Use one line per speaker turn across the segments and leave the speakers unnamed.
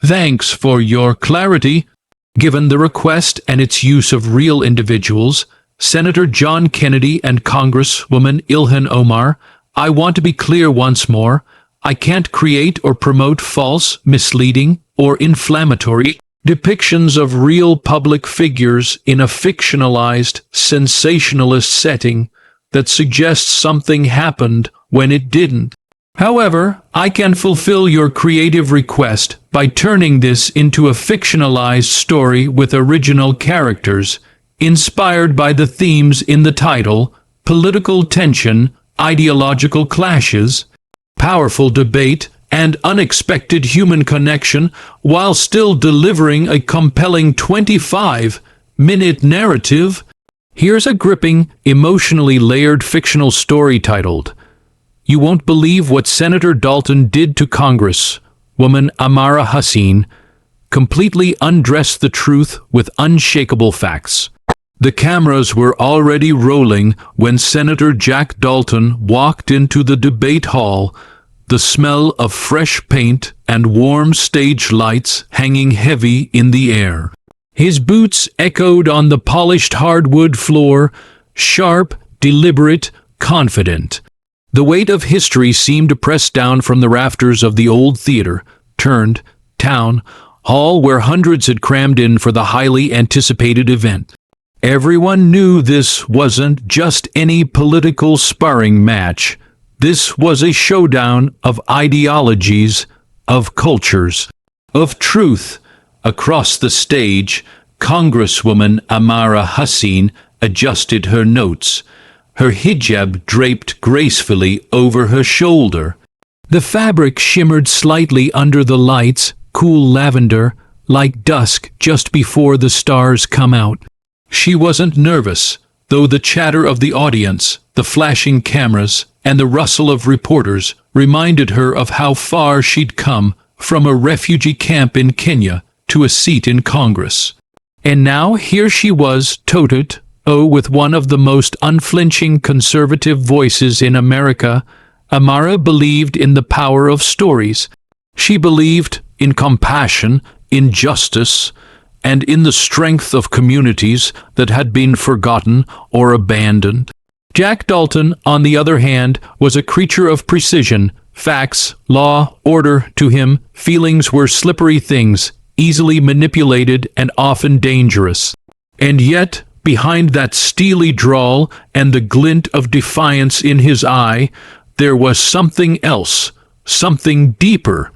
Thanks for your clarity. Given the request and its use of real individuals, Senator John Kennedy and Congresswoman Ilhan Omar, I want to be clear once more. I can't create or promote false, misleading, or inflammatory depictions of real public figures in a fictionalized, sensationalist setting that suggests something happened when it didn't. However, I can fulfill your creative request by turning this into a fictionalized story with original characters, inspired by the themes in the title: political tension, ideological clashes, powerful debate, and unexpected human connection, while still delivering a compelling 25-minute narrative. Here's a gripping, emotionally layered fictional story titled, "You Won't Believe What Senator Dalton Did to Congresswoman Amara Hussein," completely undressed the truth with unshakable facts. The cameras were already rolling when Senator Jack Dalton walked into the debate hall, the smell of fresh paint and warm stage lights hanging heavy in the air. His boots echoed on the polished hardwood floor, sharp, deliberate, confident. The weight of history seemed to press down from the rafters of the old theater, turned, town hall where hundreds had crammed in for the highly anticipated event. Everyone knew this wasn't just any political sparring match. This was a showdown of ideologies, of cultures, of truth. Across the stage, Congresswoman Amara Hussein adjusted her notes, her hijab draped gracefully over her shoulder. The fabric shimmered slightly under the lights, cool lavender, like dusk just before the stars come out. She wasn't nervous, though the chatter of the audience, the flashing cameras, and the rustle of reporters reminded her of how far she'd come from a refugee camp in Kenya to a seat in Congress. And now here she was, toe-to-toe with one of the most unflinching conservative voices in America. Amara believed in the power of stories. She believed in compassion, in justice, and in the strength of communities that had been forgotten or abandoned. Jack Dalton, on the other hand, was a creature of precision. Facts, law, order to him, feelings were slippery things, easily manipulated and often dangerous. And yet, behind that steely drawl and the glint of defiance in his eye, there was something else, something deeper,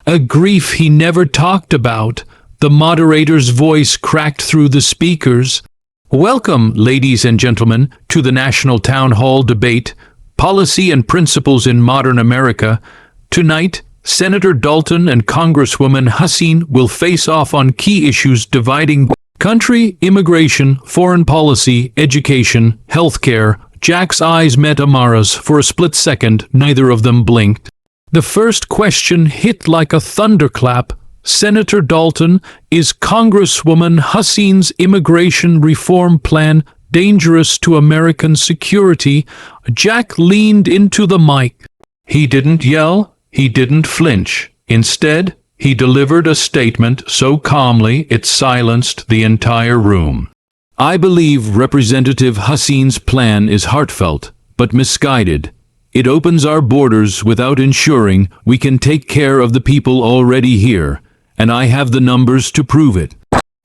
a grief he never talked about. The moderator's voice cracked through the speakers. "Welcome, ladies and gentlemen, to the National Town Hall debate, Policy and Principles in Modern America. Tonight, Senator Dalton and Congresswoman Hussein will face off on key issues dividing country, immigration, foreign policy, education, healthcare." Jack's eyes met Amara's. For a split second, neither of them blinked. The first question hit like a thunderclap. "Senator Dalton, is Congresswoman Hussein's immigration reform plan dangerous to American security?" Jack leaned into the mic. He didn't yell, he didn't flinch. Instead, he delivered a statement so calmly it silenced the entire room. "I believe Representative Hussein's plan is heartfelt, but misguided. It opens our borders without ensuring we can take care of the people already here, and I have the numbers to prove it."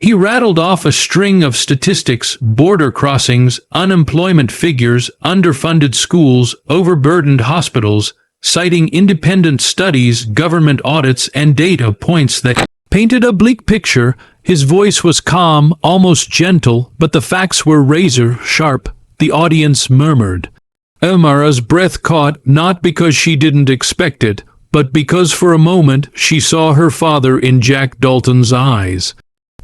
He rattled off a string of statistics: border crossings, unemployment figures, underfunded schools, overburdened hospitals, citing independent studies, government audits, and data points that painted a bleak picture. His voice was calm, almost gentle, but the facts were razor-sharp. The audience murmured. Amara's breath caught, not because she didn't expect it, but because for a moment she saw her father in Jack Dalton's eyes.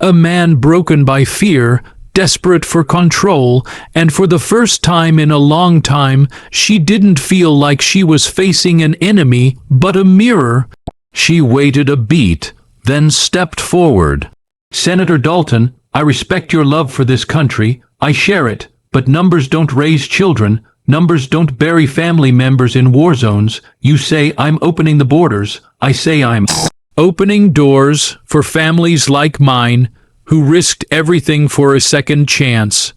A man broken by fear, desperate for control, and for the first time in a long time, she didn't feel like she was facing an enemy, but a mirror. She waited a beat, then stepped forward. "Senator Dalton, I respect your love for this country. I share it, but numbers don't raise children. Numbers don't bury family members in war zones. You say I'm opening the borders. I say I'm opening doors for families like mine who risked everything for a second chance.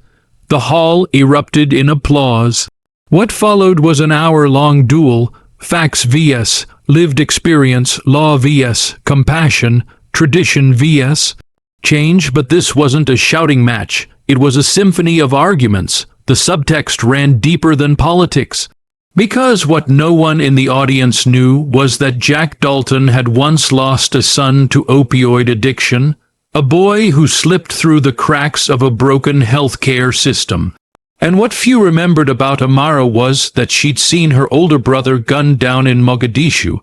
The hall erupted in applause. What followed was an hour-long duel, facts vs. lived experience, law vs. compassion, tradition vs. change, but this wasn't a shouting match. It was a symphony of arguments. The subtext ran deeper than politics. Because what no one in the audience knew was that Jack Dalton had once lost a son to opioid addiction, a boy who slipped through the cracks of a broken healthcare system. And what few remembered about Amara was that she'd seen her older brother gunned down in Mogadishu.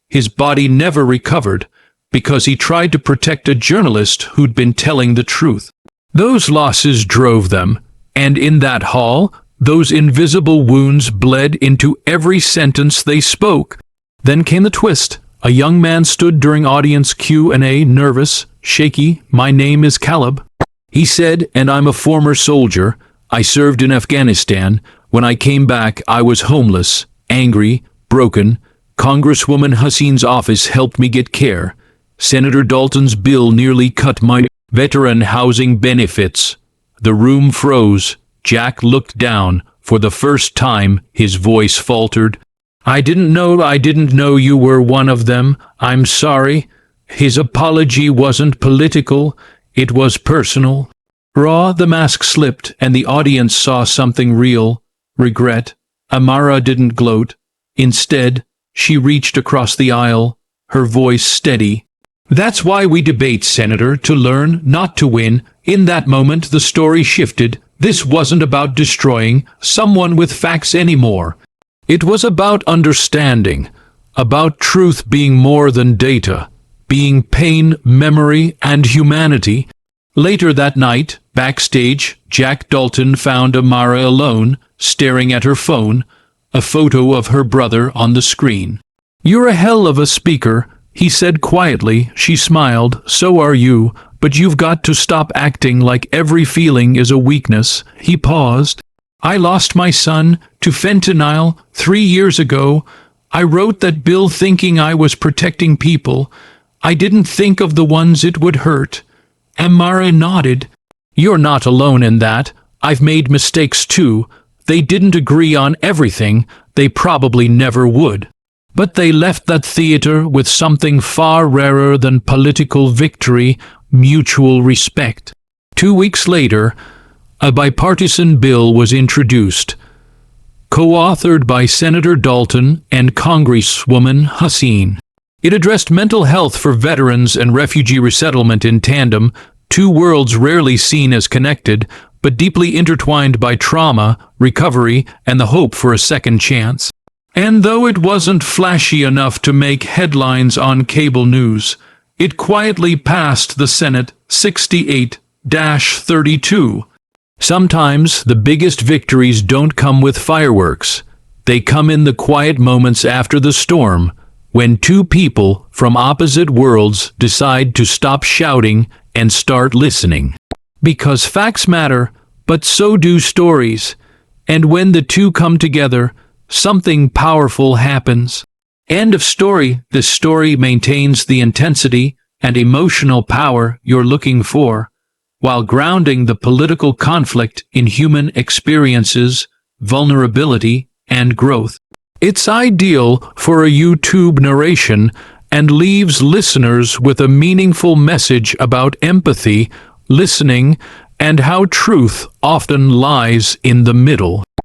His body never recovered because he tried to protect a journalist who'd been telling the truth. Those losses drove them, and in that hall, those invisible wounds bled into every sentence they spoke. Then came the twist. A young man stood during audience Q&A, nervous, shaky. "My name is Caleb," he said, "and I'm a former soldier. I served in Afghanistan. When I came back, I was homeless, angry, broken. Congresswoman Hussein's office helped me get care. Senator Dalton's bill nearly cut my veteran housing benefits." The room froze. Jack looked down. For the first time, his voice faltered. I didn't know you were one of them. I'm sorry." His apology wasn't political. It was personal. Raw, the mask slipped, and the audience saw something real. Regret. Amara didn't gloat. Instead, she reached across the aisle, her voice steady. "That's why we debate, Senator, to learn, not to win." In that moment, the story shifted. This wasn't about destroying someone with facts anymore. It was about understanding, about truth being more than data, being pain, memory, and humanity. Later that night, backstage, Jack Dalton found Amara alone, staring at her phone, a photo of her brother on the screen. "You're a hell of a speaker," he said quietly. She smiled. "So are you, but you've got to stop acting like every feeling is a weakness." He paused. "I lost my son to fentanyl 3 years ago. I wrote that bill thinking I was protecting people. I didn't think of the ones it would hurt." Amara nodded. "You're not alone in that. I've made mistakes too. They didn't agree on everything. They probably never would. But they left that theater with something far rarer than political victory, mutual respect." 2 weeks later, a bipartisan bill was introduced, co-authored by Senator Dalton and Congresswoman Hussein. It addressed mental health for veterans and refugee resettlement in tandem, two worlds rarely seen as connected, but deeply intertwined by trauma, recovery, and the hope for a second chance. And though it wasn't flashy enough to make headlines on cable news, it quietly passed the Senate 68-32. Sometimes the biggest victories don't come with fireworks. They come in the quiet moments after the storm, when two people from opposite worlds decide to stop shouting and start listening. Because facts matter, but so do stories. And when the two come together, something powerful happens. End of story. This story maintains the intensity and emotional power you're looking for, while grounding the political conflict in human experiences, vulnerability, and growth. It's ideal for a YouTube narration and leaves listeners with a meaningful message about empathy, listening, and how truth often lies in the middle.